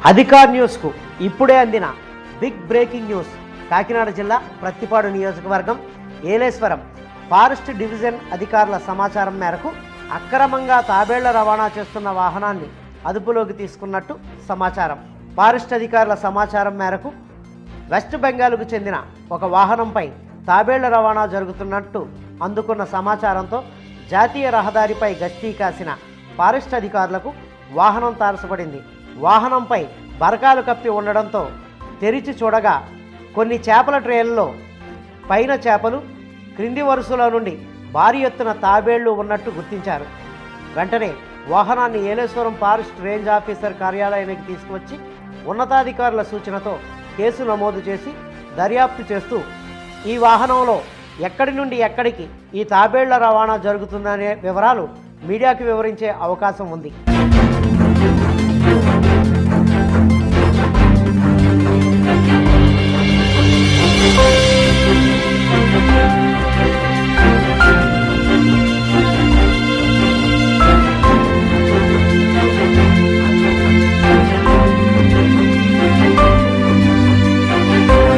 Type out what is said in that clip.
అధికార్ న్యూస్కు ఇప్పుడే అందిన బిగ్ బ్రేకింగ్ న్యూస్. కాకినాడ జిల్లా ప్రత్తిపాడు నియోజకవర్గం ఏలేశ్వరం ఫారెస్ట్ డివిజన్ అధికారుల సమాచారం మేరకు అక్రమంగా తాబేళ్ల రవాణా చేస్తున్న వాహనాన్ని అదుపులోకి తీసుకున్నట్టు సమాచారం. ఫారెస్ట్ అధికారుల సమాచారం మేరకు వెస్ట్ బెంగాల్కు చెందిన ఒక వాహనంపై తాబేళ్ల రవాణా జరుగుతున్నట్టు అందుకున్న సమాచారంతో జాతీయ రహదారిపై గస్తీ కాసిన ఫారెస్ట్ అధికారులకు వాహనం తారసపడింది. వాహనంపై బరకాలు కప్పి ఉండడంతో తెరిచి చూడగా కొన్ని చేపల ట్రేలలో పైన చేపలు, క్రింది వరుసలో నుండి భారీ ఎత్తున తాబేళ్లు ఉన్నట్టు గుర్తించారు. వెంటనే వాహనాన్ని ఏలేశ్వరం ఫారెస్ట్ రేంజ్ ఆఫీసర్ కార్యాలయానికి తీసుకువచ్చి ఉన్నతాధికారుల సూచనతో కేసు నమోదు చేసి దర్యాప్తు చేస్తూ ఈ వాహనంలో ఎక్కడి నుండి ఎక్కడికి ఈ తాబేళ్ల రవాణా జరుగుతుందనే వివరాలు మీడియాకు వివరించే అవకాశం ఉంది.